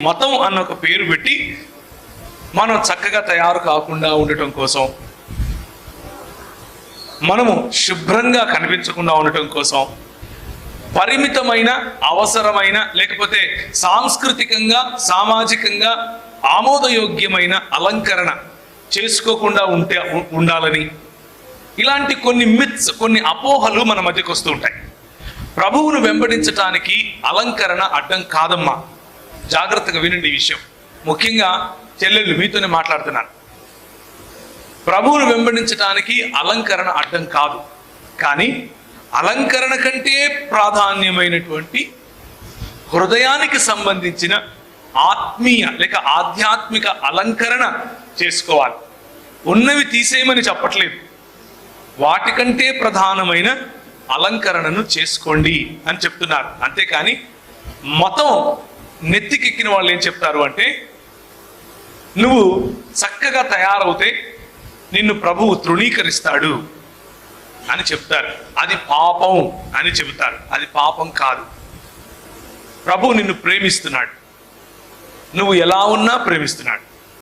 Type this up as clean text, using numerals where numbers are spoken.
మతం అన్న ఒక పేరు పెట్టి మనం చక్కగా తయారు కాకుండా ఉండటం కోసం, మనము శుభ్రంగా కనిపించకుండా ఉండటం కోసం పరిమితమైన, అవసరమైన, లేకపోతే సాంస్కృతికంగా, సామాజికంగా ఆమోదయోగ్యమైన అలంకరణ చేసుకోకుండా ఉండాలని ఇలాంటి కొన్ని మిత్స్, కొన్ని అపోహలు మన మధ్యకు వస్తూ ఉంటాయి. ప్రభువును వెంబడించటానికి అలంకరణ అడ్డం కాదమ్మా. జాగ్రత్తగా వినండి ఈ విషయం. ముఖ్యంగా చెల్లెళ్ళు మీతోనే మాట్లాడుతున్నాను. ప్రభువును వెంబడించటానికి అలంకరణ అడ్డం కాదు. కానీ అలంకరణ కంటే ప్రాధాన్యమైనటువంటి హృదయానికి సంబంధించిన ఆత్మీయ లేక ఆధ్యాత్మిక అలంకరణ చేసుకోవాలి. ఉన్నవి తీసేయమని చెప్పట్లేదు, వాటికంటే ప్రధానమైన అలంకరణను చేసుకోండి అని చెప్తున్నారు. అంతేకాని మతం నెత్తికెక్కిన వాళ్ళు ఏం చెప్తారు అంటే, నువ్వు చక్కగా తయారవుతే నిన్ను ప్రభువు తృణీకరిస్తాడు అని చెప్తారు. అది పాపం అని చెబుతారు. అది పాపం కాదు. ప్రభువు నిన్ను ప్రేమిస్తున్నాడు, నువ్వు ఎలా ఉన్నా ప్రేమిస్తున్నాడు.